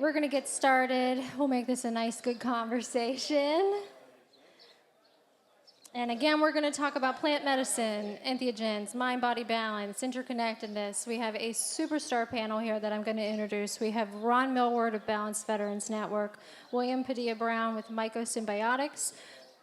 we're going to get started. We'll make this a nice, good conversation. And again, we're going to talk about plant medicine, entheogens, mind-body balance, interconnectedness. We have a superstar panel here that I'm going to introduce. We have Ron Millward of Balanced Veterans Network, William Padilla-Brown with mycosymbiotics,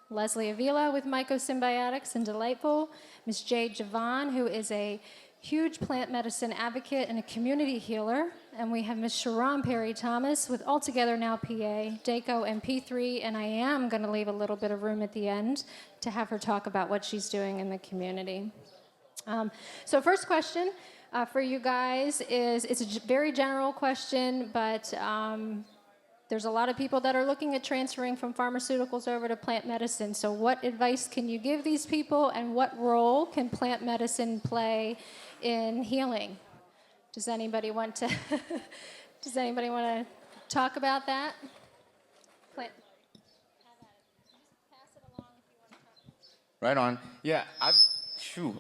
Leslie Avila with mycosymbiotics and Delightful, Ms. Jade Javon, who is a huge plant medicine advocate and a community healer. And we have Ms. Cheron Perry-Thomas with Altogether Now PA, DACO, and P3. And I am going to leave a little bit of room at the end to have her talk about what she's doing in the community. So first question for you guys is, it's a very general question, but there's a lot of people that are looking at transferring from pharmaceuticals over to plant medicine. So what advice can you give these people, and what role can plant medicine play in healing? Does anybody want to talk about that? Plant. Pass it along if you want to talk. Right on. Yeah,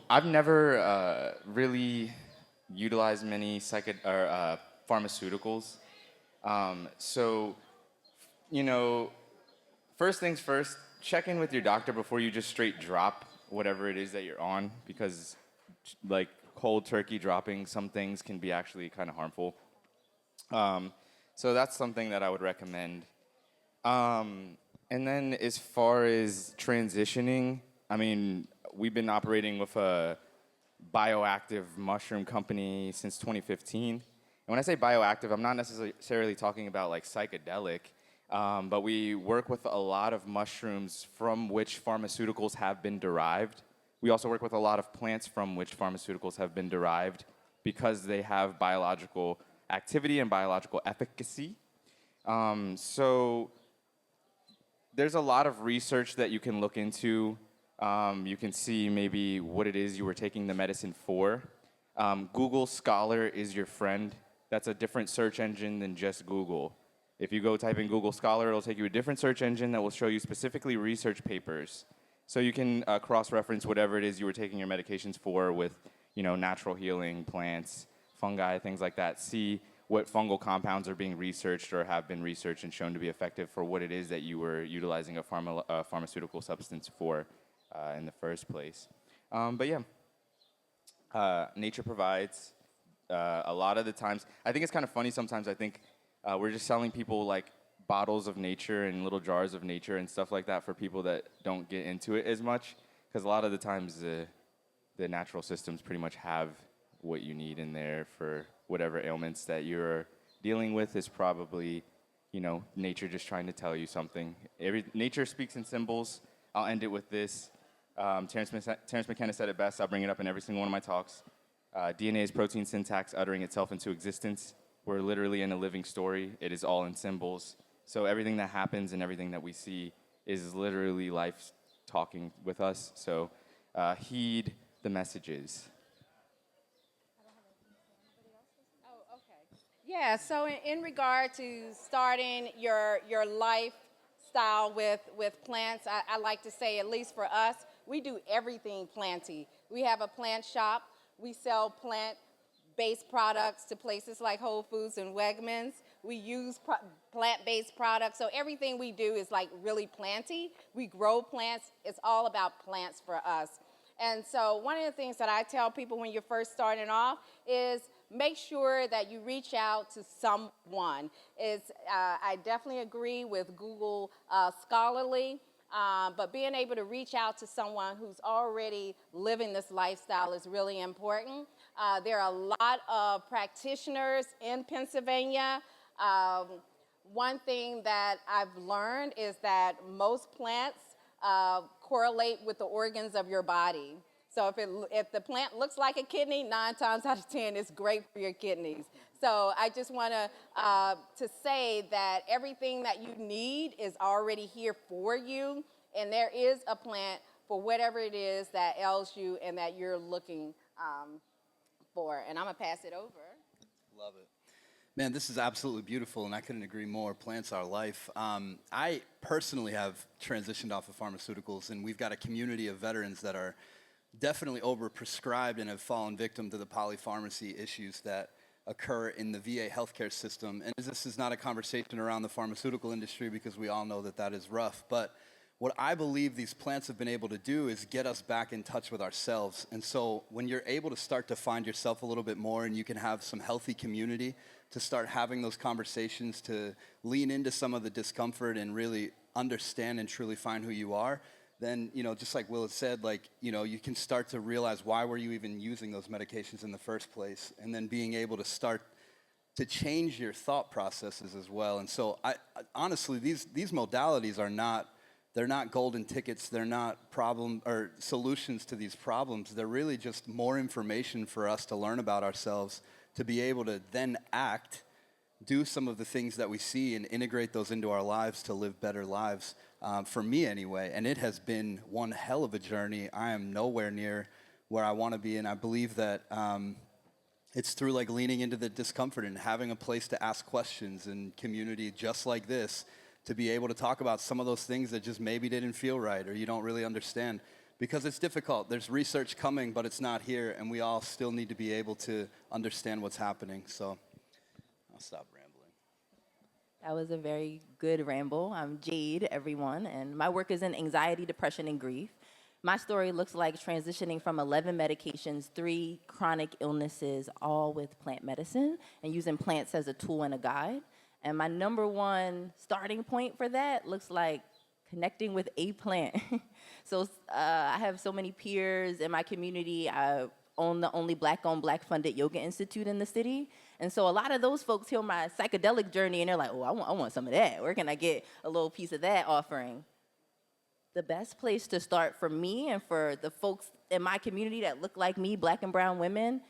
I've never really utilized many pharmaceuticals. So, first things first, check in with your doctor before you just straight drop whatever it is that you're on, because like cold turkey dropping some things can be actually kind of harmful. So that's something that I would recommend. And then as far as transitioning, I mean, we've been operating with a bioactive mushroom company since 2015. And when I say bioactive, I'm not necessarily talking about like psychedelic, but we work with a lot of mushrooms from which pharmaceuticals have been derived. We also work with a lot of plants from which pharmaceuticals have been derived because they have biological activity and biological efficacy. So there's a lot of research that you can look into. You can see maybe what it is you were taking the medicine for. Google Scholar is your friend. That's a different search engine than just Google. If you go type in Google Scholar, it'll take you a different search engine that will show you specifically research papers. So you can cross-reference whatever it is you were taking your medications for with, natural healing, plants, fungi, things like that. See what fungal compounds are being researched or have been researched and shown to be effective for what it is that you were utilizing a pharmaceutical substance for in the first place. Nature provides a lot of the times. I think it's kind of funny sometimes. I think we're just selling people like bottles of nature and little jars of nature and stuff like that for people that don't get into it as much, because a lot of the times the natural systems pretty much have what you need in there for whatever ailments that you're dealing with. Is probably, nature just trying to tell you something. Nature speaks in symbols. I'll end it with this. Terence McKenna said it best. I'll bring it up in every single one of my talks. DNA is protein syntax uttering itself into existence. We're literally in a living story. It is all in symbols. So everything that happens and everything that we see is literally life talking with us. So heed the messages. Oh, okay. Yeah, so in regard to starting your lifestyle with plants, I like to say, at least for us, we do everything planty. We have a plant shop. We sell plant-based products to places like Whole Foods and Wegmans. We use plant-based products, so everything we do is like really planty. We grow plants. It's all about plants for us. And so one of the things that I tell people when you're first starting off is make sure that you reach out to someone. I definitely agree with Google Scholarly, but being able to reach out to someone who's already living this lifestyle is really important. There are a lot of practitioners in Pennsylvania. One thing that I've learned is that most plants correlate with the organs of your body. So if the plant looks like a kidney, 9 times out of 10, it's great for your kidneys. So I just want to say that everything that you need is already here for you, and there is a plant for whatever it is that ails you and that you're looking for. And I'm going to pass it over. Love it. Man, this is absolutely beautiful, and I couldn't agree more. Plants are life. I personally have transitioned off of pharmaceuticals, and we've got a community of veterans that are definitely overprescribed and have fallen victim to the polypharmacy issues that occur in the VA healthcare system. And this is not a conversation around the pharmaceutical industry because we all know that that is rough. But what I believe these plants have been able to do is get us back in touch with ourselves. And so when you're able to start to find yourself a little bit more and you can have some healthy community to start having those conversations, to lean into some of the discomfort and really understand and truly find who you are, then, just like Will had said, you can start to realize why were you even using those medications in the first place, and then being able to start to change your thought processes as well. And so I honestly, these modalities they're not golden tickets, they're not problem or solutions to these problems. They're really just more information for us to learn about ourselves, to be able to then act, do some of the things that we see and integrate those into our lives to live better lives, for me anyway. And it has been one hell of a journey. I am nowhere near where I want to be, and I believe that it's through leaning into the discomfort and having a place to ask questions and community just like this, to be able to talk about some of those things that just maybe didn't feel right or you don't really understand. Because it's difficult. There's research coming, but it's not here, and we all still need to be able to understand what's happening. So I'll stop rambling. That was a very good ramble. I'm Jade, everyone, and my work is in anxiety, depression, and grief. My story looks like transitioning from 11 medications, 3 chronic illnesses, all with plant medicine, and using plants as a tool and a guide. And my number one starting point for that looks like connecting with a plant. So I have so many peers in my community. I own the only Black-owned, Black-funded yoga institute in the city. And so a lot of those folks hear my psychedelic journey, and they're like, oh, I want some of that. Where can I get a little piece of that offering? The best place to start for me and for the folks in my community that look like me, Black and brown women,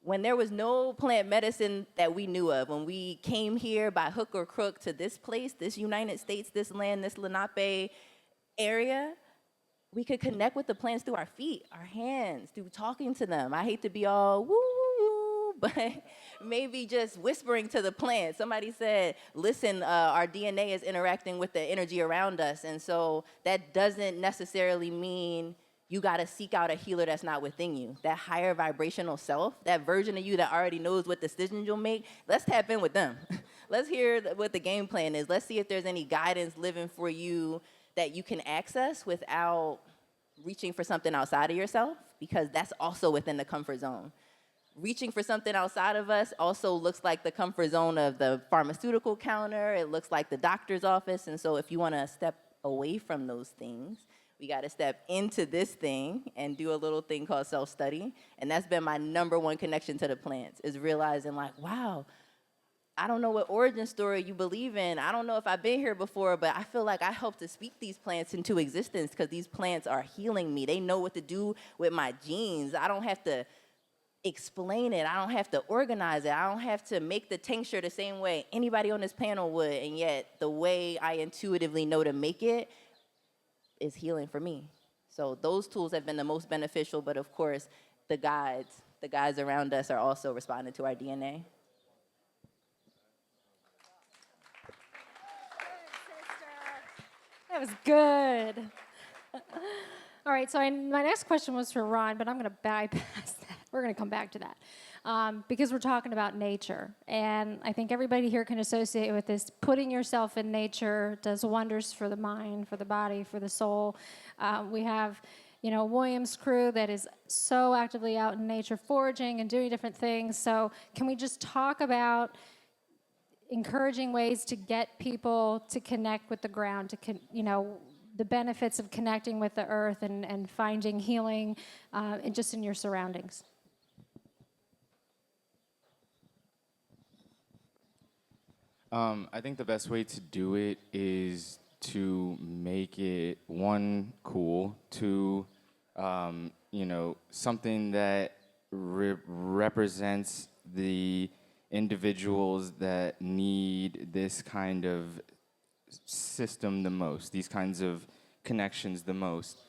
when there was no plant medicine that we knew of, when we came here by hook or crook to this place, this United States, this land, this Lenape area, we could connect with the plants through our feet, our hands, through talking to them. I hate to be all woo, woo, but maybe just whispering to the plant. Somebody said, listen, our DNA is interacting with the energy around us. And so that doesn't necessarily mean you got to seek out a healer that's not within you. That higher vibrational self, that version of you that already knows what decisions you'll make, let's tap in with them. Let's hear what the game plan is. Let's see if there's any guidance living for you that you can access without reaching for something outside of yourself, because that's also within the comfort zone. Reaching for something outside of us also looks like the comfort zone of the pharmaceutical counter. It looks like the doctor's office. And so if you want to step away from those things, we got to step into this thing and do a little thing called self-study. And that's been my number one connection to the plants, is realizing wow, I don't know what origin story you believe in. I don't know if I've been here before, but I feel like I help to speak these plants into existence because these plants are healing me. They know what to do with my genes. I don't have to explain it. I don't have to organize it. I don't have to make the tincture the same way anybody on this panel would. And yet the way I intuitively know to make it is healing for me. So those tools have been the most beneficial, but of course, the guides around us are also responding to our DNA. That was good. All right, so my next question was for Ron, but I'm going to bypass that. We're going to come back to that because we're talking about nature. And I think everybody here can associate with this. Putting yourself in nature does wonders for the mind, for the body, for the soul. We have, William's crew that is so actively out in nature foraging and doing different things. So can we just talk about encouraging ways to get people to connect with the ground, the benefits of connecting with the earth and finding healing just in your surroundings? I think the best way to do it is to make it, one, cool, two, something that represents the individuals that need this kind of system the most, these kinds of connections the most.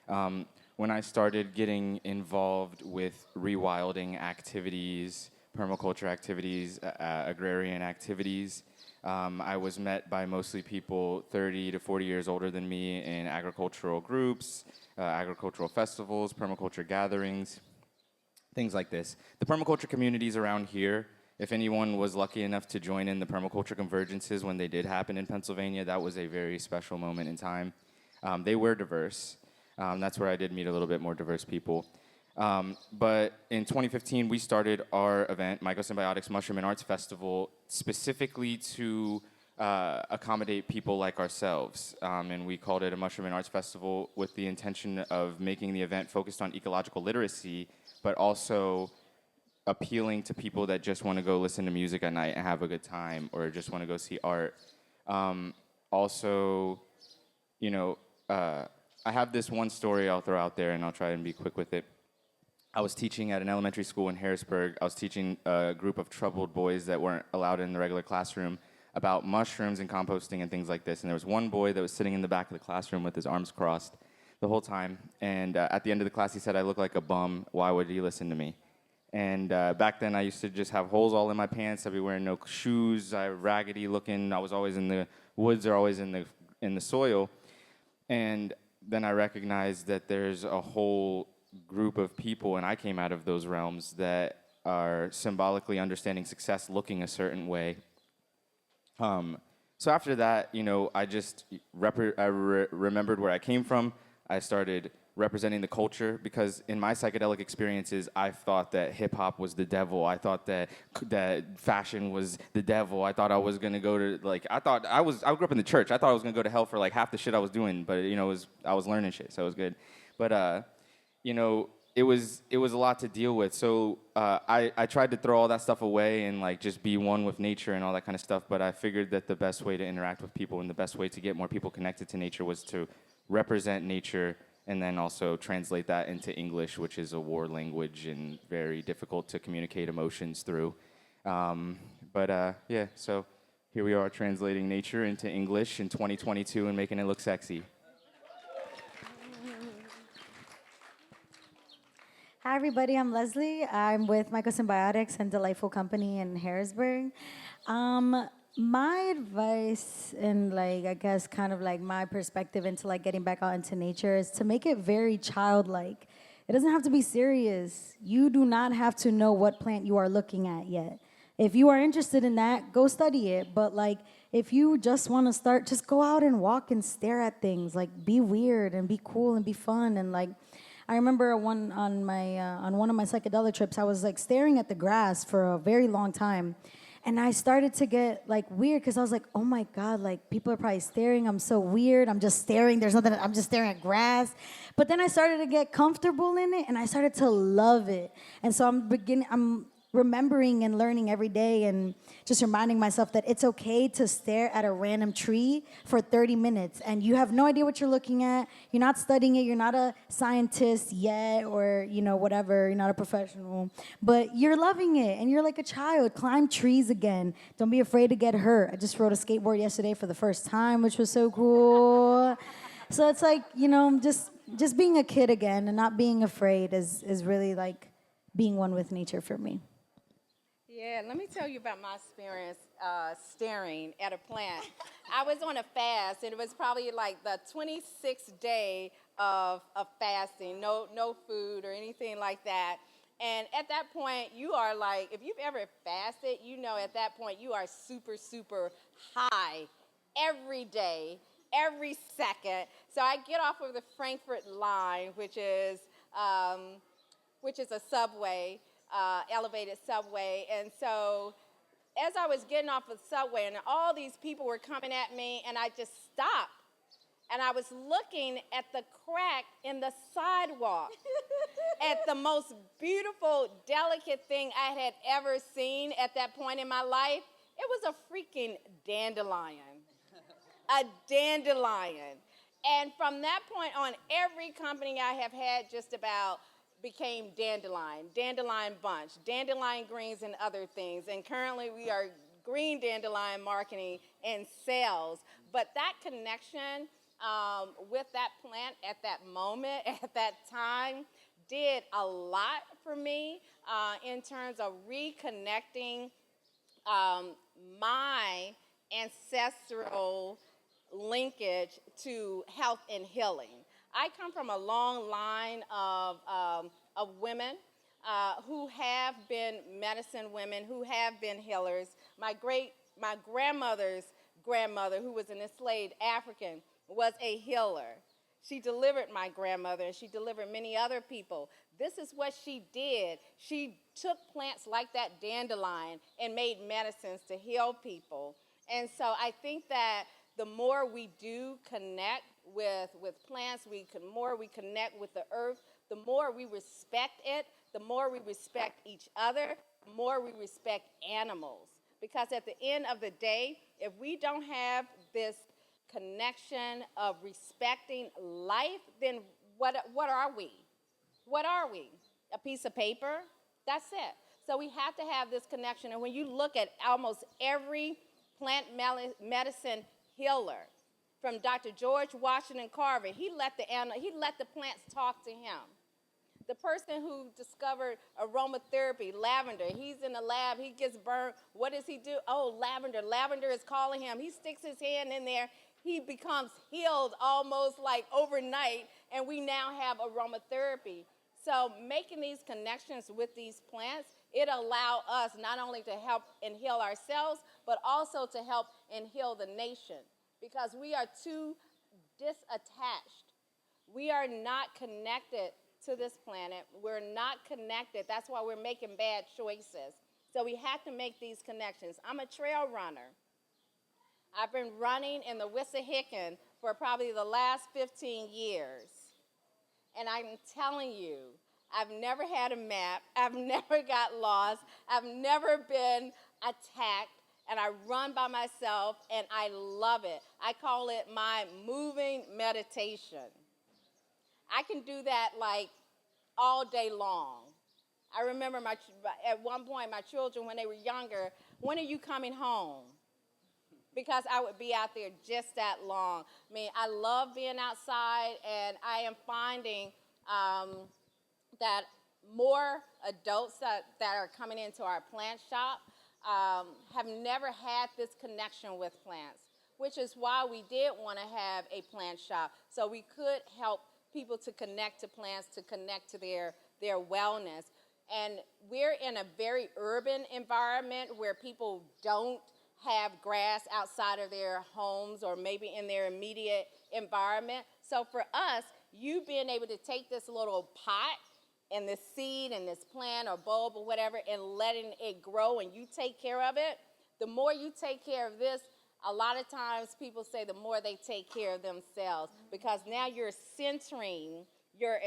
When I started getting involved with rewilding activities, permaculture activities, agrarian activities, I was met by mostly people 30 to 40 years older than me in agricultural groups, agricultural festivals, permaculture gatherings, things like this. The permaculture communities around here if anyone was lucky enough to join in the permaculture convergences when they did happen in Pennsylvania, that was a very special moment in time. They were diverse. That's where I did meet a little bit more diverse people. But in 2015, we started our event, Mycosymbiotics Mushroom and Arts Festival, specifically to accommodate people like ourselves. And we called it a Mushroom and Arts Festival with the intention of making the event focused on ecological literacy, but also appealing to people that just want to go listen to music at night and have a good time, or just want to go see art. Also, you know, I have this one story I'll throw out there, and I'll try and be quick with it. I was teaching at an elementary school in Harrisburg. I was teaching a group of troubled boys that weren't allowed in the regular classroom about mushrooms and composting and things like this. And there was one boy that was sitting in the back of the classroom with his arms crossed the whole time. And at the end of the class, he said, "I look like a bum. Why would you listen to me?" And back then, I used to just have holes all in my pants. I'd be wearing no shoes. I was raggedy looking. I was always in the woods or always in the soil. And then I recognized that there's a whole group of people, and I came out of those realms, that are symbolically understanding success looking a certain way. So after that, you know, I just remembered where I came from. I started representing the culture, because in my psychedelic experiences, I thought that hip-hop was the devil. I thought that fashion was the devil. I thought I was going to go to, like, I grew up in the church. I thought I was going to go to hell for, like, half the shit I was doing, but, you know, I was learning shit, so it was good. But, you know, it was a lot to deal with. So I tried to throw all that stuff away and, like, just be one with nature and all that kind of stuff, but I figured that the best way to interact with people and the best way to get more people connected to nature was to represent nature, and then also translate that into English, which is a war language and very difficult to communicate emotions through. Yeah, so here we are translating nature into English in 2022 and making it look sexy. Hi, everybody. I'm Leslie. I'm with Mycosymbiotics and Delightful Company in Harrisburg. My advice and, like, I guess kind of like my perspective into, like, getting back out into nature is to make it very childlike. It doesn't have to be serious. You do not have to know what plant you are looking at yet. If you are interested in that, go study it. But, like, if you just want to start, just go out and walk and stare at things. Like, be weird and be cool and be fun. And, like, I remember on one of my psychedelic trips, I was, like, staring at the grass for a very long time. And I started to get, like, weird, because I was like, oh my God, like, people are probably staring. I'm so weird. I'm just staring. I'm just staring at grass. But then I started to get comfortable in it, and I started to love it. And so I'm remembering and learning every day, and just reminding myself that it's okay to stare at a random tree for 30 minutes, and you have no idea what you're looking at. You're not studying it. You're not a scientist yet, or, you know, whatever. You're not a professional, but you're loving it, and you're like a child. Climb trees again. Don't be afraid to get hurt. I just rode a skateboard yesterday for the first time, which was so cool. So it's like, you know, just being a kid again and not being afraid is really like being one with nature for me. Yeah, let me tell you about my experience staring at a plant. I was on a fast, and it was probably like the 26th day of fasting, no food or anything like that. And at that point, you are like, if you've ever fasted, you know at that point you are super, super high every day, every second. So I get off of the Frankfurt line, which is a subway, elevated subway. And so as I was getting off the subway, and all these people were coming at me, and I just stopped. And I was looking at the crack in the sidewalk at the most beautiful, delicate thing I had ever seen at that point in my life. It was a freaking dandelion. A dandelion. And from that point on, every company I have had just about became dandelion bunch, dandelion greens, and other things. And currently we are green dandelion marketing and sales. But that connection with that plant at that moment, at that time, did a lot for me in terms of reconnecting my ancestral linkage to health and healing. I come from a long line of women who have been medicine women, who have been healers. My grandmother's grandmother, who was an enslaved African, was a healer. She delivered my grandmother, and she delivered many other people. This is what she did. She took plants like that dandelion and made medicines to heal people. And so I think that the more we do connect with plants, the more we connect with the earth, the more we respect it, the more we respect each other, the more we respect animals. Because at the end of the day, if we don't have this connection of respecting life, then what are we? What are we? A piece of paper? That's it. So we have to have this connection. And when you look at almost every plant medicine healer, from Dr. George Washington Carver, he let the plants talk to him. The person who discovered aromatherapy, lavender, he's in the lab, he gets burned. What does he do? Oh, lavender. Lavender is calling him. He sticks his hand in there. He becomes healed almost like overnight, and we now have aromatherapy. So making these connections with these plants, it allows us not only to help and heal ourselves, but also to help and heal the nation, because we are too disattached. We are not connected to this planet. We're not connected. That's why we're making bad choices. So we have to make these connections. I'm a trail runner. I've been running in the Wissahickon for probably the last 15 years. And I'm telling you, I've never had a map. I've never got lost. I've never been attacked. And I run by myself, and I love it. I call it my moving meditation. I can do that like all day long. I remember at one point my children, when they were younger, when are you coming home? Because I would be out there just that long. I mean, I love being outside, and I am finding that more adults that are coming into our plant shop have never had this connection with plants, which is why we did want to have a plant shop, so we could help people to connect to plants, to connect to their wellness. And we're in a very urban environment where people don't have grass outside of their homes or maybe in their immediate environment. So for us, you being able to take this little pot and this seed and this plant or bulb or whatever and letting it grow and you take care of it, the more you take care of this, a lot of times people say the more they take care of themselves, because now you're centering your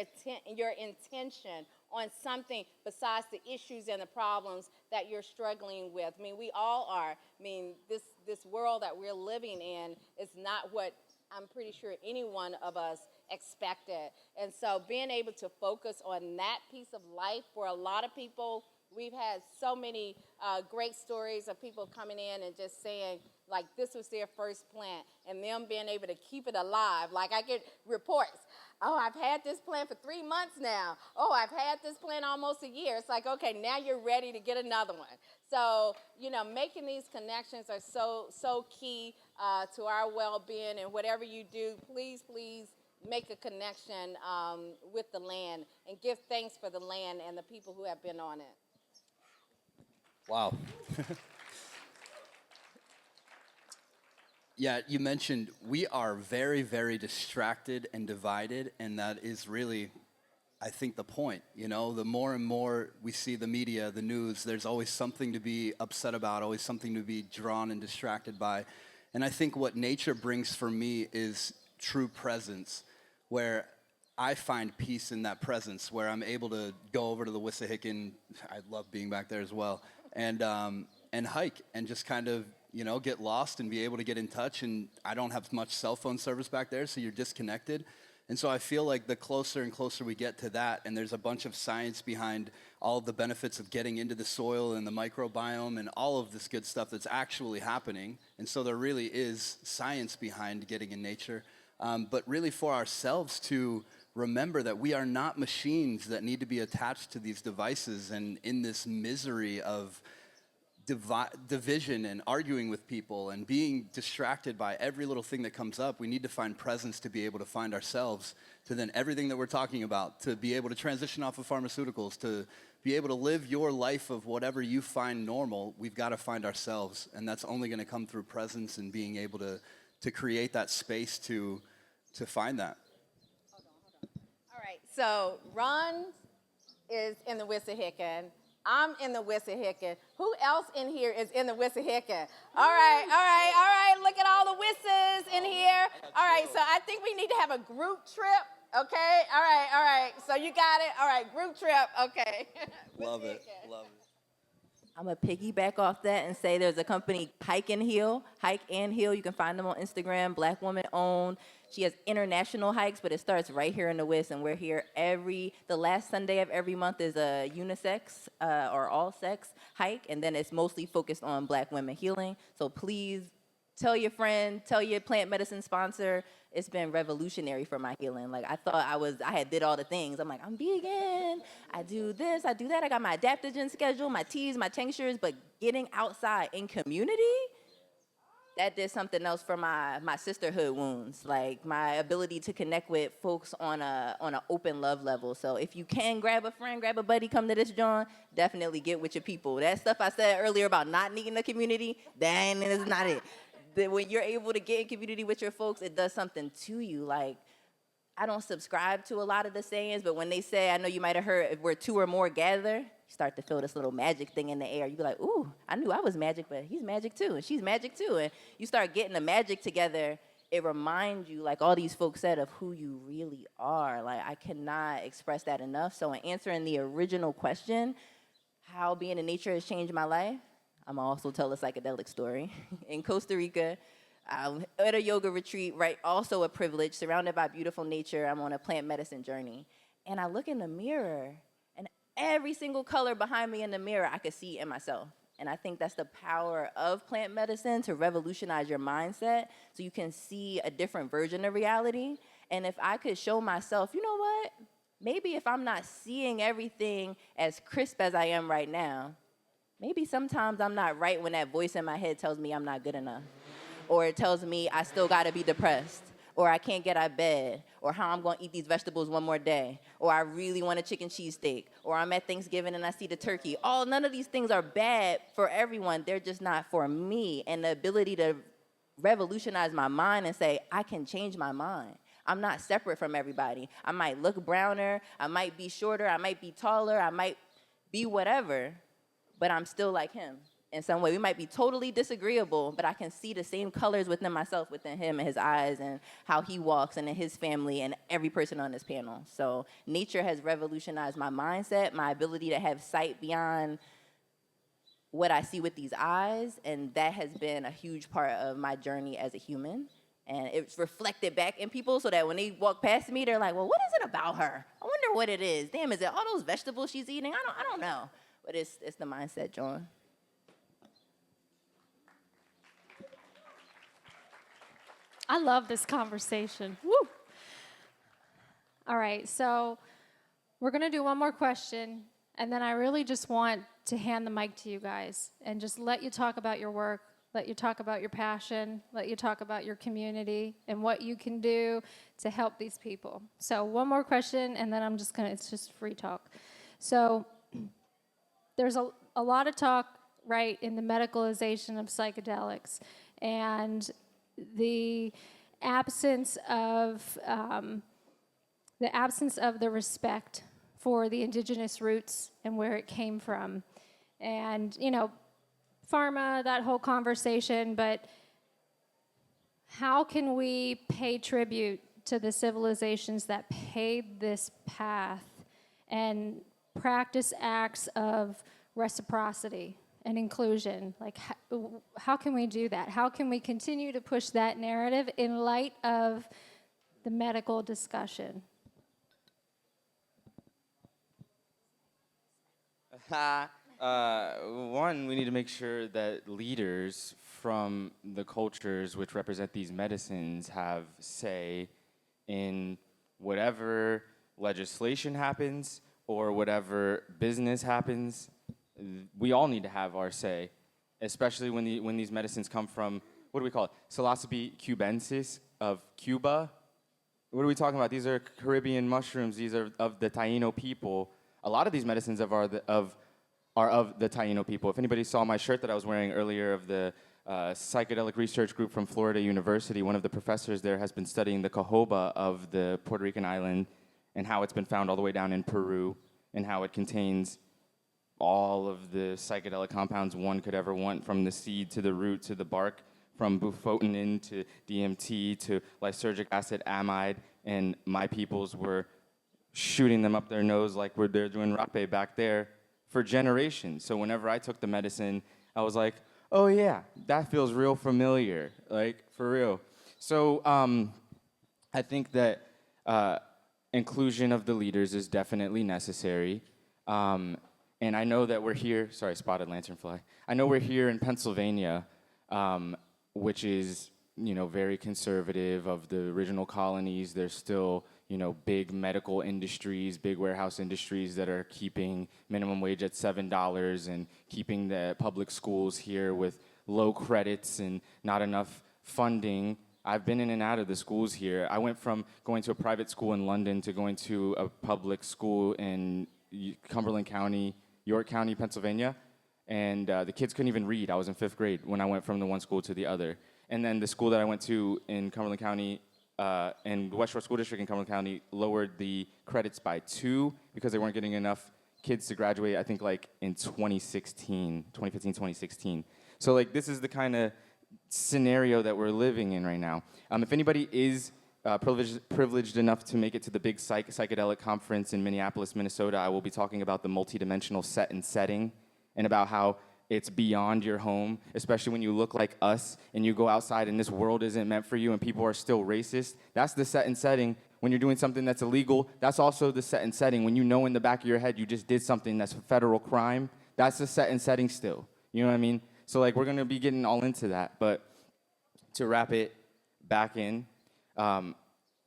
intention on something besides the issues and the problems that you're struggling with. I mean, we all are. I mean, this world that we're living in is not what I'm pretty sure any one of us expected. And so being able to focus on that piece of life for a lot of people, we've had so many great stories of people coming in and just saying, like, this was their first plant, and them being able to keep it alive. Like, I get reports, oh, I've had this plant for 3 months now. Oh, I've had this plant almost a year. It's like, okay, now you're ready to get another one. So, making these connections are so key to our well-being, and whatever you do, please make a connection with the land and give thanks for the land and the people who have been on it. Wow. Yeah, you mentioned we are very, very distracted and divided, and that is really, I think, the point. The more and more we see the media, the news, there's always something to be upset about, always something to be drawn and distracted by. And I think what nature brings for me is true presence, where I find peace in that presence, where I'm able to go over to the Wissahickon, I love being back there as well, and hike and just kind of get lost and be able to get in touch. And I don't have much cell phone service back there, so you're disconnected. And so I feel like the closer and closer we get to that, and there's a bunch of science behind all of the benefits of getting into the soil and the microbiome and all of this good stuff that's actually happening. And so there really is science behind getting in nature. But really for ourselves to remember that we are not machines that need to be attached to these devices and in this misery of division and arguing with people and being distracted by every little thing that comes up. We need to find presence to be able to find ourselves, to then everything that we're talking about, to be able to transition off of pharmaceuticals, to be able to live your life of whatever you find normal. We've got to find ourselves, and that's only going to come through presence and being able to create that space to find that. All right, so Ron is in the Wissahickon. I'm in the Wissahickon. Who else in here is in the Wissahickon? All right. Look at all the Wissas in here. All right, so I think we need to have a group trip, okay? All right. So you got it? All right, group trip, okay. Love it. I'm going to piggyback off that and say there's a company, Hike and Heal. You can find them on Instagram, Black woman owned. She has international hikes, but it starts right here in the West, and we're here the last Sunday of every month is a unisex or all-sex hike, and then it's mostly focused on Black women healing. So please tell your friend, tell your plant medicine sponsor. It's been revolutionary for my healing. Like, I thought I had did all the things. I'm like, I'm vegan, I do this, I do that. I got my adaptogen schedule, my teas, my tinctures, but getting outside in community, that did something else for my sisterhood wounds, like my ability to connect with folks on an open love level. So if you can grab a friend, grab a buddy, come to this joint, definitely get with your people. That stuff I said earlier about not needing a community, that is not it. When you're able to get in community with your folks, it does something to you. Like, I don't subscribe to a lot of the sayings, but when they say, I know you might have heard, if we're two or more gather, you start to feel this little magic thing in the air. You be like, ooh, I knew I was magic, but he's magic too, and she's magic too. And you start getting the magic together. It reminds you, like all these folks said, of who you really are. Like, I cannot express that enough. So in answering the original question, how being in nature has changed my life, I'm going to also tell a psychedelic story. In Costa Rica, at a yoga retreat, right, also a privilege, surrounded by beautiful nature. I'm on a plant medicine journey. And I look in the mirror, and every single color behind me in the mirror, I could see in myself. And I think that's the power of plant medicine, to revolutionize your mindset so you can see a different version of reality. And if I could show myself, you know what? Maybe if I'm not seeing everything as crisp as I am right now, maybe sometimes I'm not right when that voice in my head tells me I'm not good enough. Or it tells me I still gotta be depressed. Or I can't get out of bed. Or how I'm gonna eat these vegetables one more day. Or I really want a chicken cheesesteak. Or I'm at Thanksgiving and I see the turkey. None of these things are bad for everyone. They're just not for me. And the ability to revolutionize my mind and say, I can change my mind. I'm not separate from everybody. I might look browner. I might be shorter. I might be taller. I might be whatever. But I'm still like him in some way. We might be totally disagreeable, but I can see the same colors within myself, within him and his eyes, and how he walks, and in his family, and every person on this panel. So nature has revolutionized my mindset, my ability to have sight beyond what I see with these eyes, and that has been a huge part of my journey as a human. And it's reflected back in people so that when they walk past me, they're like, well, what is it about her? I wonder what it is. Damn, is it all those vegetables she's eating? I don't know. But it's the mindset, John. I love this conversation. Woo! All right, so we're going to do one more question, and then I really just want to hand the mic to you guys and just let you talk about your work, let you talk about your passion, let you talk about your community and what you can do to help these people. So one more question, and then it's just free talk. So there's a lot of talk, right, in the medicalization of psychedelics, and the absence of the respect for the indigenous roots and where it came from, and pharma, that whole conversation. But how can we pay tribute to the civilizations that paved this path and practice acts of reciprocity and inclusion? Like, how can we do that? How can we continue to push that narrative in light of the medical discussion? One, we need to make sure that leaders from the cultures which represent these medicines have say in whatever legislation happens or whatever business happens. We all need to have our say. especially when these medicines come from, what do we call it? Psilocybe cubensis of Cuba. What are we talking about? These are Caribbean mushrooms. These are of the Taino people. A lot of these medicines are of the Taino people. If anybody saw my shirt that I was wearing earlier of the Psychedelic Research Group from Florida University, one of the professors there has been studying the cajoba of the Puerto Rican island and how it's been found all the way down in Peru and how it contains all of the psychedelic compounds one could ever want, from the seed to the root to the bark, from bufotenin to DMT to lysergic acid amide, and my peoples were shooting them up their nose like they're doing rapé back there for generations. So whenever I took the medicine, I was like, oh yeah, that feels real familiar, like for real. So I think that inclusion of the leaders is definitely necessary. And I know that we're here, sorry, spotted lanternfly. I know we're here in Pennsylvania, which is, very conservative of the original colonies. There's still, big medical industries, big warehouse industries that are keeping minimum wage at $7 and keeping the public schools here with low credits and not enough funding. I've been in and out of the schools here. I went from going to a private school in London to going to a public school in Cumberland County, York County, Pennsylvania, and the kids couldn't even read. I was in 5th grade when I went from the one school to the other. And then the school that I went to in Cumberland County, and the West Shore School District in Cumberland County, lowered the credits by 2 because they weren't getting enough kids to graduate, I think, like in 2015, 2016. So, like, this is the kind of scenario that we're living in right now. If anybody is privileged enough to make it to the big psychedelic conference in Minneapolis, Minnesota, I will be talking about the multidimensional set and setting and about how it's beyond your home, especially when you look like us and you go outside and this world isn't meant for you and people are still racist. That's the set and setting. When you're doing something that's illegal, that's also the set and setting. When you know in the back of your head you just did something that's a federal crime, that's the set and setting still. You know what I mean? So, like, we're going to be getting all into that. But to wrap it back in,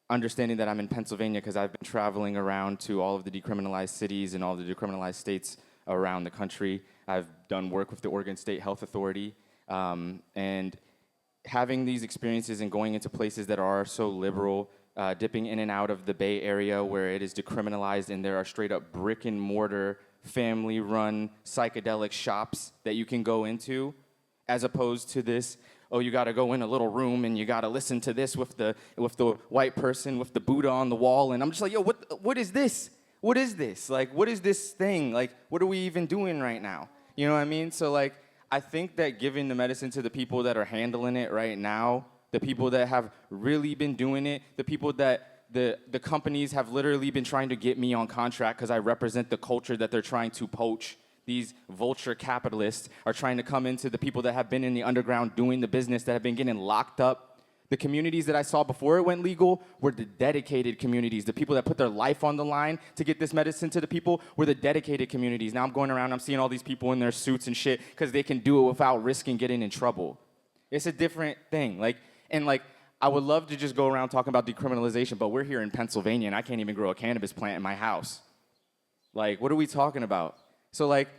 understanding that I'm in Pennsylvania because I've been traveling around to all of the decriminalized cities and all the decriminalized states around the country. I've done work with the Oregon State Health Authority. And having these experiences and going into places that are so liberal, dipping in and out of the Bay Area where it is decriminalized and there are straight up brick and mortar family-run psychedelic shops that you can go into, as opposed to this, oh, you got to go in a little room and you got to listen to this with the white person with the Buddha on the wall. And I'm just like, yo, what is this? What is this? Like, what is this thing? Like, what are we even doing right now? You know what I mean? So, like, I think that giving the medicine to the people that are handling it right now, the people that have really been doing it, the people that the companies have literally been trying to get me on contract because I represent the culture that they're trying to poach. These vulture capitalists are trying to come into the people that have been in the underground doing the business, that have been getting locked up. The communities that I saw before it went legal were the dedicated communities. The people that put their life on the line to get this medicine to the people were the dedicated communities. Now I'm going around, I'm seeing all these people in their suits and shit because they can do it without risking getting in trouble. It's a different thing. I would love to just go around talking about decriminalization, but we're here in Pennsylvania and I can't even grow a cannabis plant in my house. Like, what are we talking about? So, like,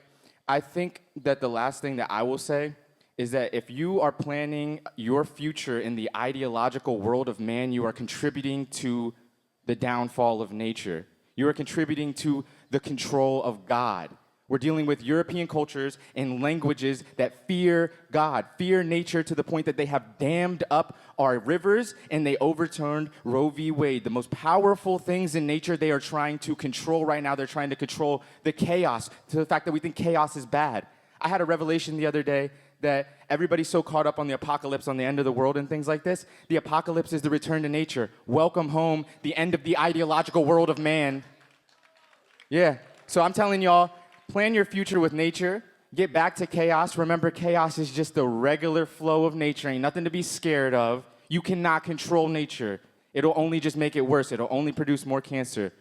I think that the last thing that I will say is that if you are planning your future in the ideological world of man, you are contributing to the downfall of nature. You are contributing to the control of God. We're dealing with European cultures and languages that fear God, fear nature to the point that they have dammed up our rivers and they overturned Roe v. Wade. The most powerful things in nature they are trying to control right now. They're trying to control the chaos, to the fact that we think chaos is bad. I had a revelation the other day that everybody's so caught up on the apocalypse, on the end of the world and things like this. The apocalypse is the return to nature. Welcome home, the end of the ideological world of man. Yeah, so I'm telling y'all, plan your future with nature. Get back to chaos. Remember, chaos is just the regular flow of nature. Ain't nothing to be scared of. You cannot control nature. It'll only just make it worse. It'll only produce more cancer.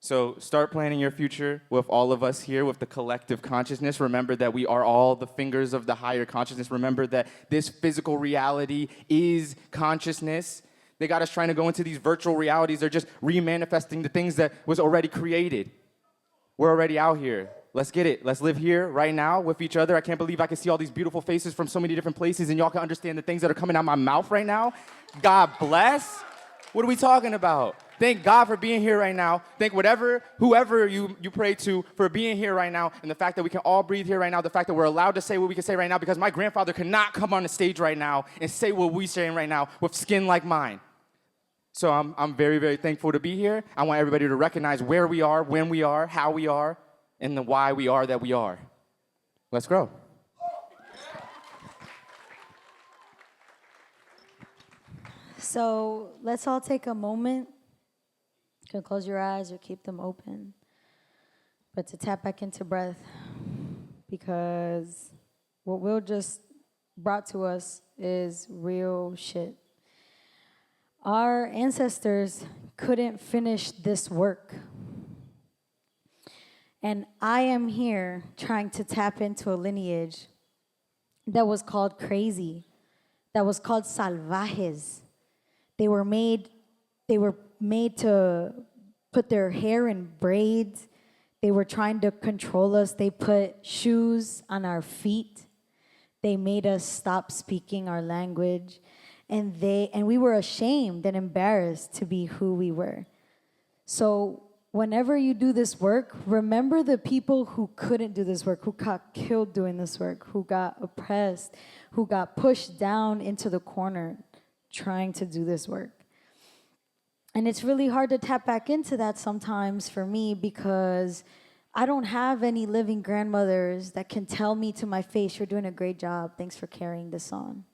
So start planning your future with all of us here, with the collective consciousness. Remember that we are all the fingers of the higher consciousness. Remember that this physical reality is consciousness. They got us trying to go into these virtual realities. They're just remanifesting the things that was already created. We're already out here. Let's get it. Let's live here right now with each other. I can't believe I can see all these beautiful faces from so many different places, and y'all can understand the things that are coming out my mouth right now. God bless. What are we talking about? Thank God for being here right now. Thank whoever you pray to for being here right now, and the fact that we can all breathe here right now, the fact that we're allowed to say what we can say right now, because my grandfather could not come on the stage right now and say what we're saying right now with skin like mine. So I'm very, very thankful to be here. I want everybody to recognize where we are, when we are, how we are, and the why we are that we are. Let's grow. So let's all take a moment. You can close your eyes or keep them open. But to tap back into breath, because what Will just brought to us is real shit. Our ancestors couldn't finish this work. And I am here trying to tap into a lineage that was called crazy, that was called salvajes. They were made to put their hair in braids. They were trying to control us. They put shoes on our feet. They made us stop speaking our language. And we were ashamed and embarrassed to be who we were. So whenever you do this work, remember the people who couldn't do this work, who got killed doing this work, who got oppressed, who got pushed down into the corner trying to do this work. And it's really hard to tap back into that sometimes for me, because I don't have any living grandmothers that can tell me to my face, you're doing a great job, thanks for carrying this on.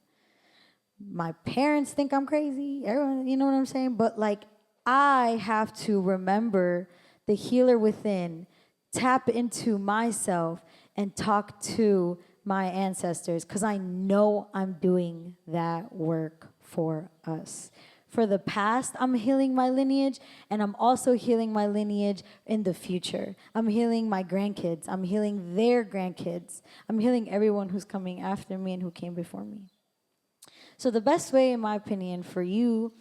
My parents think I'm crazy, everyone, you know what I'm saying? But like, I have to remember the healer within, tap into myself, and talk to my ancestors, because I know I'm doing that work for us. For the past, I'm healing my lineage, and I'm also healing my lineage in the future. I'm healing my grandkids. I'm healing their grandkids. I'm healing everyone who's coming after me and who came before me. So the best way, in my opinion, for you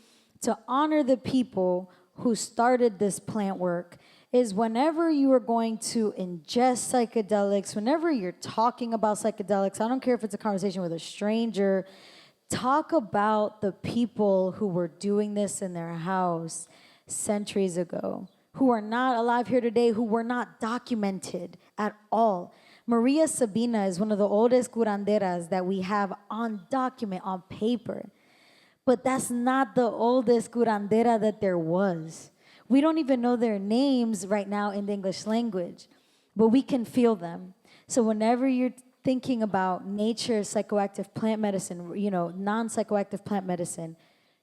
to honor the people who started this plant work is whenever you are going to ingest psychedelics, whenever you're talking about psychedelics, I don't care if it's a conversation with a stranger, talk about the people who were doing this in their house centuries ago, who are not alive here today, who were not documented at all. Maria Sabina is one of the oldest curanderas that we have on document, on paper. But that's not the oldest curandera that there was. We don't even know their names right now in the English language, but we can feel them. So whenever you're thinking about nature, psychoactive plant medicine, non-psychoactive plant medicine,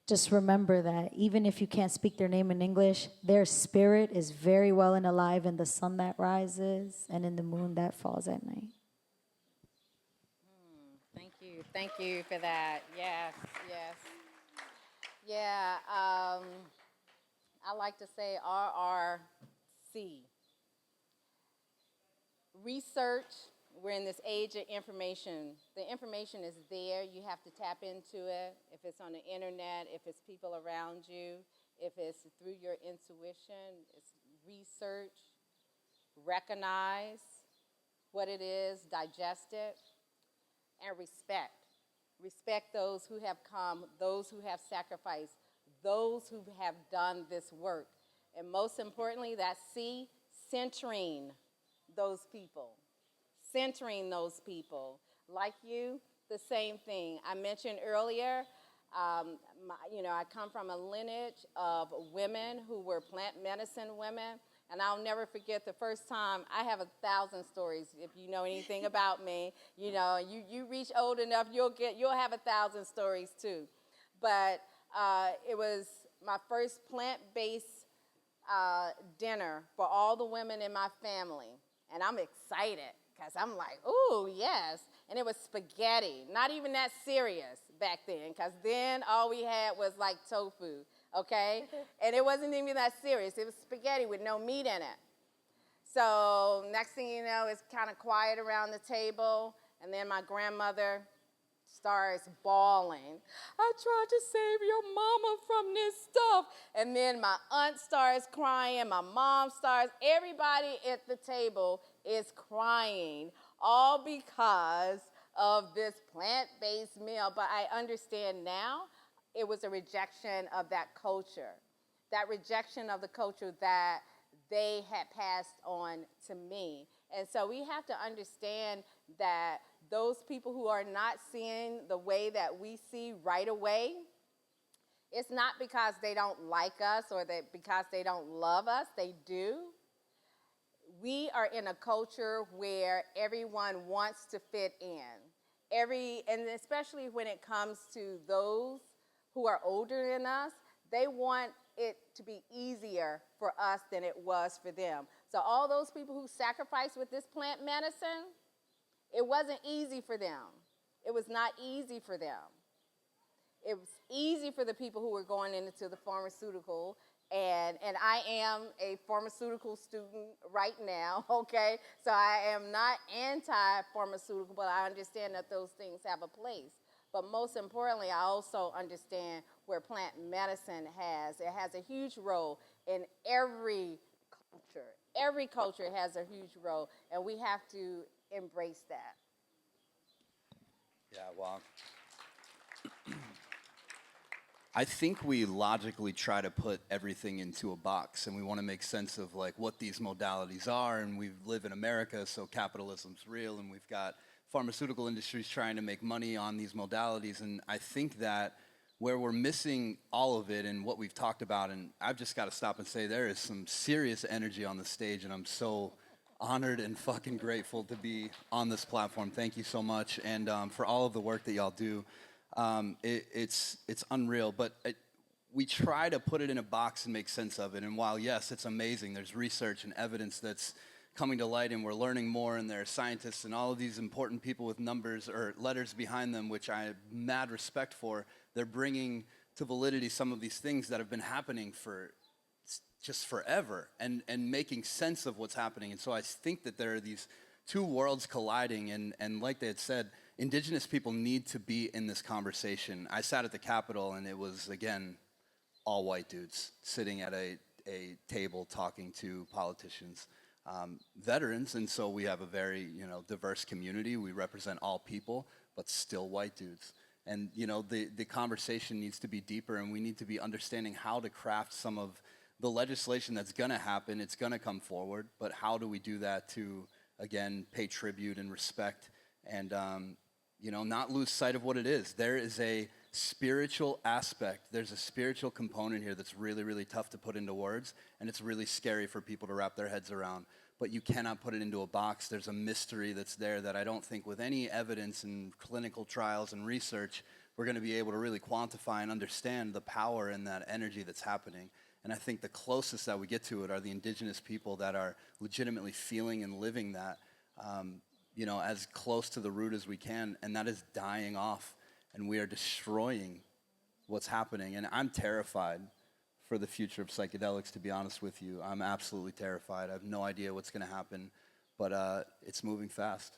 just remember that even if you can't speak their name in English, their spirit is very well and alive in the sun that rises and in the moon that falls at night. Thank you for that. Yes. Yeah, I like to say RRC. Research, we're in this age of information. The information is there. You have to tap into it. If it's on the internet, if it's people around you, if it's through your intuition, it's research, recognize what it is, digest it, and respect. Respect those who have come, those who have sacrificed, those who have done this work. And most importantly, that C, centering those people. Centering those people. Like you, the same thing. I mentioned earlier, I come from a lineage of women who were plant medicine women. And I'll never forget the first time. I have 1,000 stories. If you know anything about me, you reach old enough, you'll have 1,000 stories too. But it was my first plant-based dinner for all the women in my family, and I'm excited because I'm like, ooh, yes. And it was spaghetti, not even that serious back then, because then all we had was like tofu. Okay? And it wasn't even that serious. It was spaghetti with no meat in it. So next thing you know, it's kind of quiet around the table, and then my grandmother starts bawling. I tried to save your mama from this stuff. And then my aunt starts crying, my mom starts, everybody at the table is crying, all because of this plant-based meal. But I understand now it was a rejection of that culture, that rejection of the culture that they had passed on to me. And so we have to understand that those people who are not seeing the way that we see right away, it's not because they don't like us or that because they don't love us. They do. We are in a culture where everyone wants to fit in. And especially when it comes to those who are older than us, they want it to be easier for us than it was for them. So all those people who sacrificed with this plant medicine, it wasn't easy for them. It was not easy for them. It was easy for the people who were going into the pharmaceutical, and I am a pharmaceutical student right now, okay? So I am not anti-pharmaceutical, but I understand that those things have a place. But most importantly, I also understand where plant medicine has. It has a huge role in every culture. Every culture has a huge role, and we have to embrace that. Yeah, well, I think we logically try to put everything into a box, and we want to make sense of like what these modalities are, and we live in America, so capitalism's real, and we've got pharmaceutical industries trying to make money on these modalities, and I think that where we're missing all of it and what we've talked about, and I've just got to stop and say there is some serious energy on the stage, and I'm so honored and fucking grateful to be on this platform. Thank you so much, and for all of the work that y'all do. It's unreal, but we try to put it in a box and make sense of it, and while yes, it's amazing, there's research and evidence that's coming to light, and we're learning more, and there are scientists and all of these important people with numbers or letters behind them, which I have mad respect for. They're bringing to validity some of these things that have been happening for just forever, and making sense of what's happening. And so I think that there are these two worlds colliding, and like they had said, indigenous people need to be in this conversation. I sat at the Capitol, and it was, again, all white dudes sitting at a table talking to politicians. Veterans, and so we have a very diverse community. We represent all people, but still white dudes. And the conversation needs to be deeper, and we need to be understanding how to craft some of the legislation that's going to happen. It's going to come forward, but how do we do that to, again, pay tribute and respect and not lose sight of what it is? There is a spiritual aspect. There's a spiritual component here that's really, really tough to put into words, and it's really scary for people to wrap their heads around. But you cannot put it into a box. There's a mystery that's there that I don't think with any evidence and clinical trials and research, we're going to be able to really quantify and understand the power and that energy that's happening. And I think the closest that we get to it are the indigenous people that are legitimately feeling and living that, as close to the root as we can, and that is dying off. And we are destroying what's happening. And I'm terrified for the future of psychedelics, to be honest with you. I'm absolutely terrified. I have no idea what's going to happen, but it's moving fast.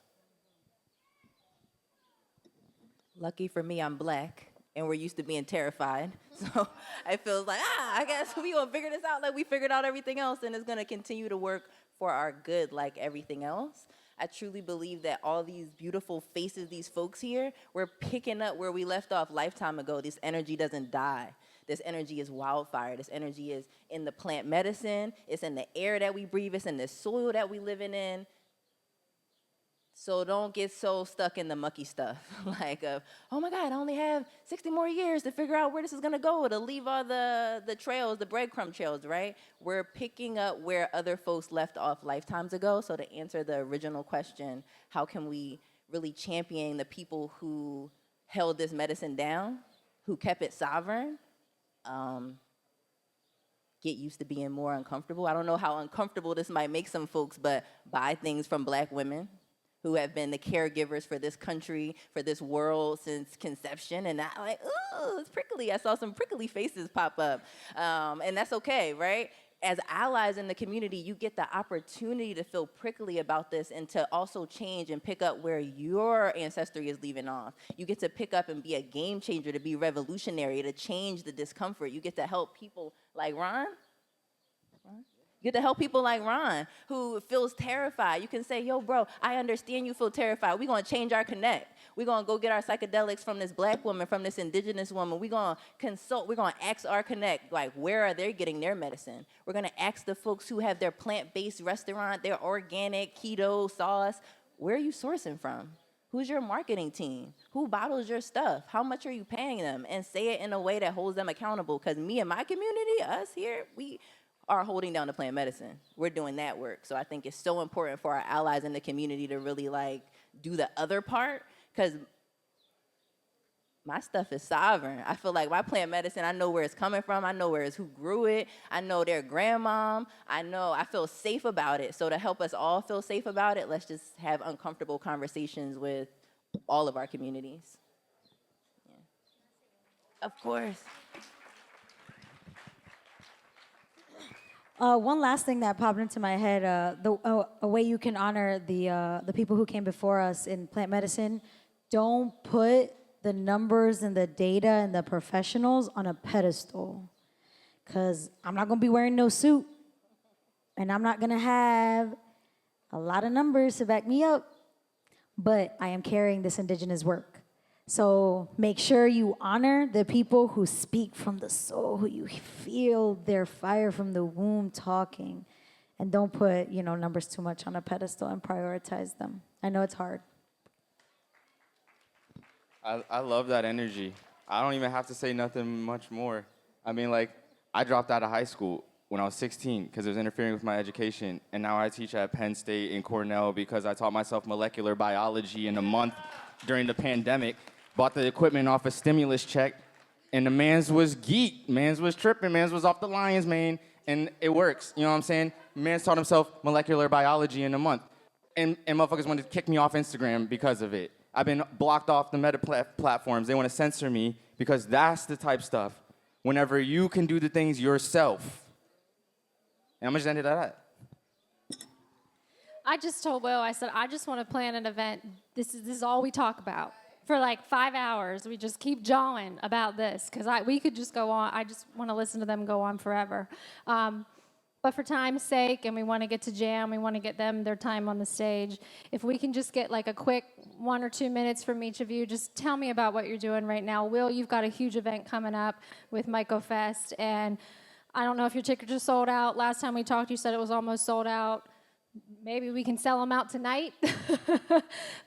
Lucky for me, I'm black, and we're used to being terrified. So I feel like, I guess we gonna figure this out like we figured out everything else, and it's gonna continue to work for our good like everything else. I truly believe that all these beautiful faces, these folks here, we're picking up where we left off lifetime ago. This energy doesn't die. This energy is wildfire. This energy is in the plant medicine. It's in the air that we breathe. It's in the soil that we living in. So don't get so stuck in the mucky stuff. Like, oh my God, I only have 60 more years to figure out where this is gonna go, to leave all the trails, the breadcrumb trails, right? We're picking up where other folks left off lifetimes ago. So to answer the original question, how can we really champion the people who held this medicine down, who kept it sovereign? Get used to being more uncomfortable. I don't know how uncomfortable this might make some folks, but buy things from black women who have been the caregivers for this country, for this world since conception. And I'm like, ooh, it's prickly. I saw some prickly faces pop up. And that's okay, right? As allies in the community, you get the opportunity to feel prickly about this and to also change and pick up where your ancestry is leaving off. You get to pick up and be a game changer, to be revolutionary, to change the discomfort. You get to help people like Ron. You get to help people like Ron, who feels terrified. You can say, yo, bro, I understand you feel terrified. We're going to change our connect. We're going to go get our psychedelics from this black woman, from this indigenous woman. We're going to consult. We're going to ask our connect, like, where are they getting their medicine? We're going to ask the folks who have their plant-based restaurant, their organic, keto, sauce. Where are you sourcing from? Who's your marketing team? Who bottles your stuff? How much are you paying them? And say it in a way that holds them accountable. Because me and my community, us here, we are holding down the plant medicine. We're doing that work. So I think it's so important for our allies in the community to really like do the other part, because my stuff is sovereign. I feel like my plant medicine, I know where it's coming from. I know who grew it. I know their grandmom. I feel safe about it. So to help us all feel safe about it, let's just have uncomfortable conversations with all of our communities. Yeah. Of course. One last thing that popped into my head, a way you can honor the people who came before us in plant medicine, don't put the numbers and the data and the professionals on a pedestal. Because I'm not going to be wearing no suit, and I'm not going to have a lot of numbers to back me up, but I am carrying this indigenous work. So make sure you honor the people who speak from the soul, who you feel their fire from the womb talking, and don't put, numbers too much on a pedestal and prioritize them. I know it's hard. I love that energy. I don't even have to say nothing much more. I mean, like, I dropped out of high school when I was 16 because it was interfering with my education, and now I teach at Penn State and Cornell because I taught myself molecular biology in a month during the pandemic, bought the equipment off a stimulus check, and the mans was geek, mans was tripping, mans was off the lion's mane, and it works, you know what I'm saying? Mans taught himself molecular biology in a month, and motherfuckers wanted to kick me off Instagram because of it. I've been blocked off the meta platforms. They want to censor me because that's the type stuff whenever you can do the things yourself. And I'm just ended at that. I just told Will, I said, I just want to plan an event. This is all we talk about. For like 5 hours, we just keep jawing about this because we could just go on. I just want to listen to them go on forever. But for time's sake, and we want to get to jam, we want to get them their time on the stage. If we can just get like a quick 1 or 2 minutes from each of you, just tell me about what you're doing right now. Will, you've got a huge event coming up with MycoFest, and I don't know if your tickets are sold out. Last time we talked, you said it was almost sold out. Maybe we can sell them out tonight.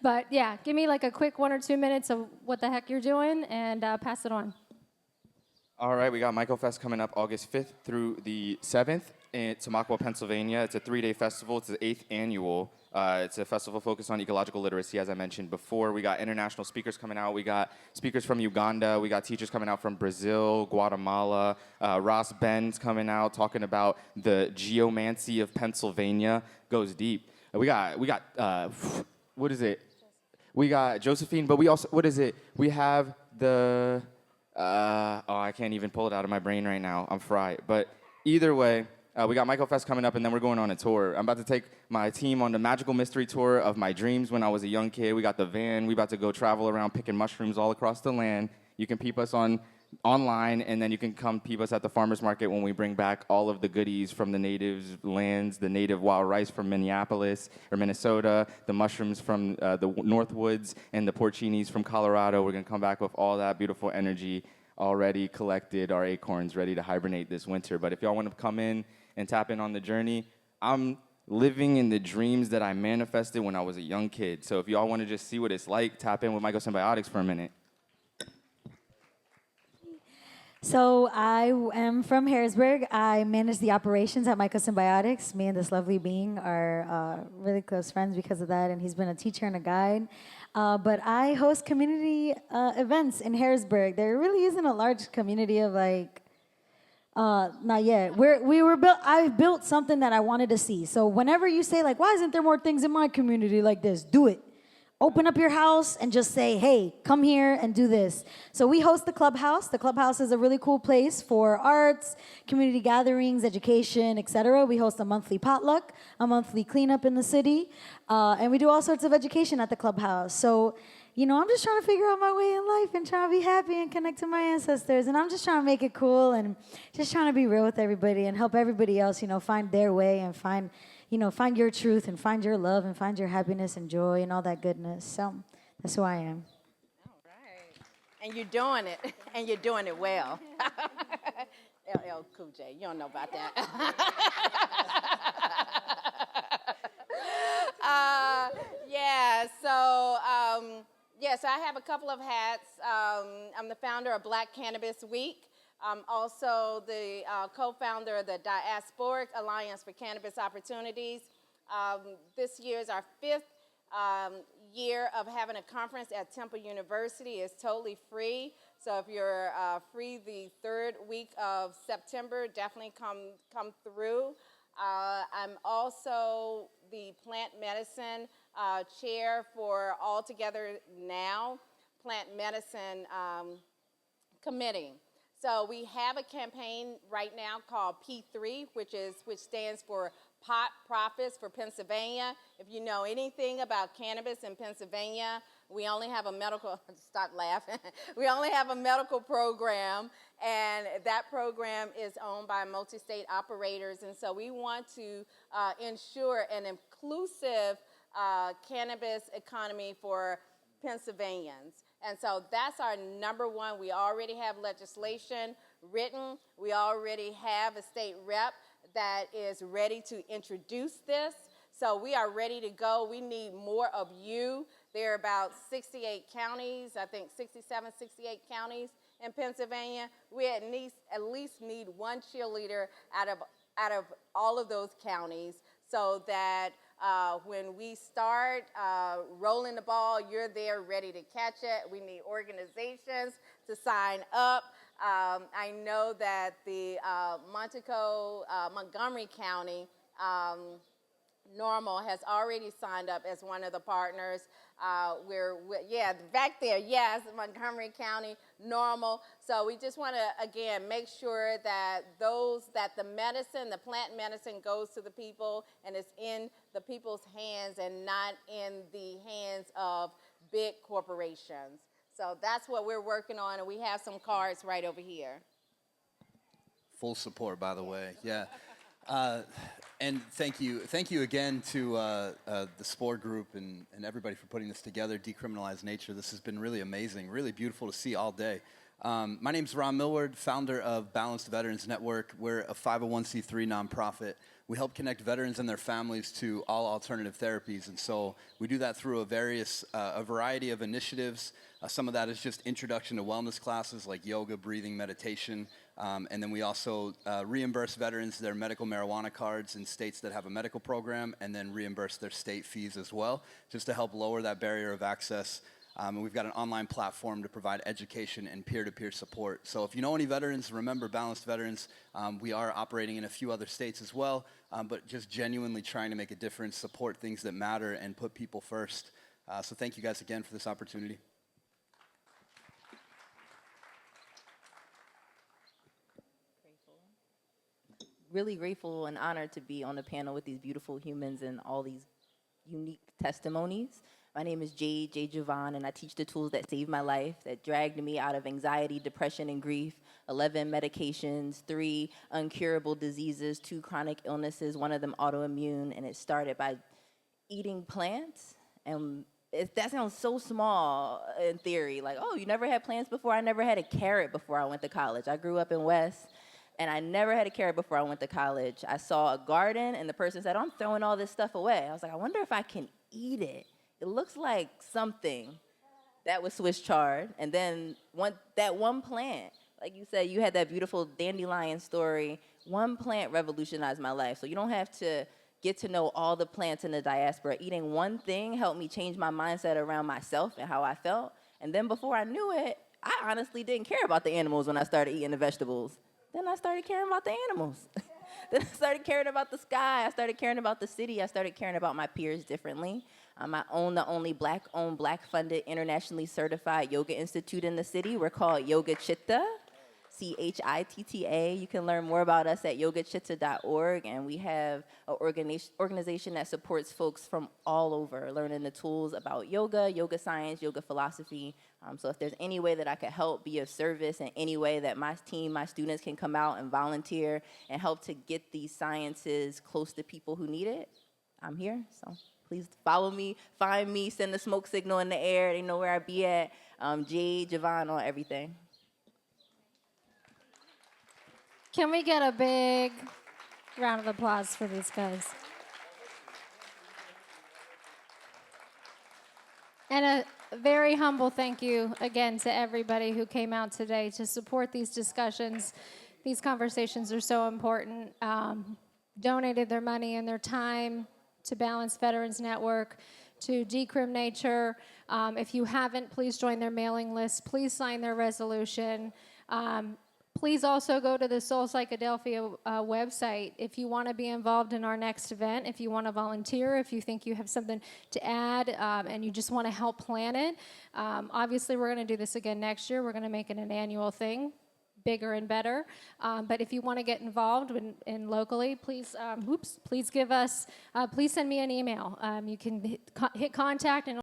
But yeah, give me like a quick 1 or 2 minutes of what the heck you're doing, and pass it on. All right, we got MycoFest coming up August 5th through the 7th in Tamaqua, Pennsylvania. It's a 3-day festival. It's the 8th annual. It's a festival focused on ecological literacy, as I mentioned before. We got international speakers coming out. We got speakers from Uganda. We got teachers coming out from Brazil, Guatemala. Ross Ben's coming out talking about the geomancy of Pennsylvania. Goes deep. We got what is it? We got Josephine, but we also, what is it? We have the, I can't even pull it out of my brain right now. I'm fried. But either way, we got MycoFest coming up, and then we're going on a tour. I'm about to take my team on the magical mystery tour of my dreams when I was a young kid. We got the van. We about to go travel around picking mushrooms all across the land. You can peep us online, and then you can come peep us at the farmer's market when we bring back all of the goodies from the native lands, the native wild rice from Minneapolis or Minnesota, the mushrooms from the Northwoods, and the porcinis from Colorado. We're going to come back with all that beautiful energy already collected, our acorns ready to hibernate this winter. But if y'all want to come in and tap in on the journey, I'm living in the dreams that I manifested when I was a young kid. So if y'all want to just see what it's like, tap in with Mycosymbiotics for a minute. So I am from Harrisburg. I manage the operations at Mycosymbiotics. Me and this lovely being are really close friends because of that, and he's been a teacher and a guide. But I host community events in Harrisburg. There really isn't a large community of not yet. I've built something that I wanted to see. So whenever you say why isn't there more things in my community like this? Do it. Open up your house and just say, hey, come here and do this. So we host the Clubhouse. The Clubhouse is a really cool place for arts, community gatherings, education, etc. We host a monthly potluck, a monthly cleanup in the city, and we do all sorts of education at the Clubhouse. So I'm just trying to figure out my way in life and trying to be happy and connect to my ancestors. And I'm just trying to make it cool and just trying to be real with everybody and help everybody else, find their way and find your truth and find your love and find your happiness and joy and all that goodness. So that's who I am. All right. And you're doing it, and you're doing it well. LL Cool J, you don't know about that. So I have a couple of hats. I'm the founder of Black Cannabis Week. I'm also the co-founder of the Diasporic Alliance for Cannabis Opportunities. This year is our fifth year of having a conference at Temple University. It's totally free. So if you're free the third week of September, definitely come through. I'm also the plant medicine chair for All Together Now Plant Medicine Committee. So we have a campaign right now called P3, which stands for Pot Profits for Pennsylvania. If you know anything about cannabis in Pennsylvania, we only have a medical, stop laughing, we only have a medical program, and that program is owned by multi-state operators, and so we want to ensure an inclusive cannabis economy for Pennsylvanians. And so that's our number one. We already have legislation written. We already have a state rep that is ready to introduce this. So we are ready to go. We need more of you. There are about 68 counties, I think 67, 68 counties in Pennsylvania. We at least need one cheerleader out of all of those counties so that when we start rolling the ball, you're there ready to catch it. We need organizations to sign up. I know that the Montgomery County Normal has already signed up as one of the partners. Back there, yes, Montgomery County Normal. So we just want to, again, make sure that the medicine, the plant medicine goes to the people and it's in the people's hands and not in the hands of big corporations. So that's what we're working on, and we have some cards right over here. Full support, by the way. Yeah. And thank you again to the SPORE group and everybody for putting this together, Decriminalize Nature. This has been really amazing, really beautiful to see all day. My name's Ron Millward, founder of Balanced Veterans Network. We're a 501c3 nonprofit. We help connect veterans and their families to all alternative therapies, and so we do that through a variety of initiatives. Some of that is just introduction to wellness classes like yoga, breathing, meditation, and then we also reimburse veterans their medical marijuana cards in states that have a medical program, and then reimburse their state fees as well, just to help lower that barrier of access. And we've got an online platform to provide education and peer-to-peer support. So if you know any veterans, remember Balanced Veterans. We are operating in a few other states as well, but just genuinely trying to make a difference, support things that matter, and put people first. So thank you guys again for this opportunity. Really grateful and honored to be on the panel with these beautiful humans and all these unique testimonies. My name is Jade Javon, and I teach the tools that saved my life, that dragged me out of anxiety, depression, and grief. 11 medications, 3 uncurable diseases, 2 chronic illnesses, one of them autoimmune, and it started by eating plants. And that sounds so small in theory, like, oh, you never had plants before? I never had a carrot before I went to college. I grew up in West, and I never had a carrot before I went to college. I saw a garden, and the person said, I'm throwing all this stuff away. I was like, I wonder if I can eat it. It looks like something that was Swiss chard. And then that one plant, like you said, you had that beautiful dandelion story. One plant revolutionized my life. So you don't have to get to know all the plants in the diaspora. Eating one thing helped me change my mindset around myself and how I felt. And then before I knew it, I honestly didn't care about the animals when I started eating the vegetables. Then I started caring about the animals. Then I started caring about the sky. I started caring about the city. I started caring about my peers differently. I own the only Black-owned, Black-funded, internationally certified yoga institute in the city. We're called Yoga Chitta. CHITTA. You can learn more about us at yogachitta.org, and we have an organization that supports folks from all over learning the tools about yoga, yoga science, yoga philosophy. So if there's any way that I could help, be of service, and any way that my team, my students can come out and volunteer and help to get these sciences close to people who need it, I'm here. So please follow me, find me, send the smoke signal in the air. They know where I be at. Jade Javon on everything. Can we get a big round of applause for these guys? And a very humble thank you again to everybody who came out today to support these discussions. These conversations are so important. Donated their money and their time to Balanced Veterans Network, to Decrim Nature. If you haven't, please join their mailing list. Please sign their resolution. Please also go to the Soul Psychedelphia website if you want to be involved in our next event, if you want to volunteer, if you think you have something to add and you just want to help plan it. Obviously, we're going to do this again next year. We're going to make it an annual thing, bigger and better. But if you want to get involved in locally, please, please give us, please send me an email. You can hit contact and